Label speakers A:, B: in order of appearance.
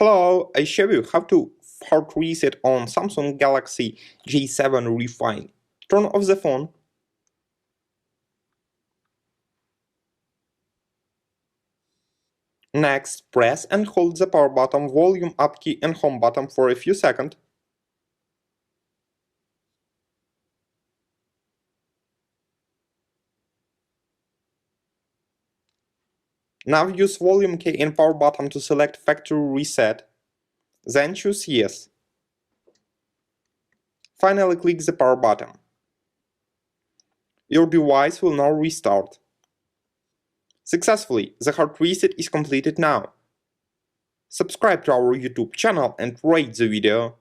A: Hello, I show you how to hard reset on Samsung Galaxy J7 Refine. Turn off the phone. Next, press and hold the power button, volume up key and home button for a few seconds. Now use volume key and power button to select factory reset. Then choose yes. Finally click the power button. Your device will now restart. Successfully, the hard reset is completed now. Subscribe to our YouTube channel and rate the video.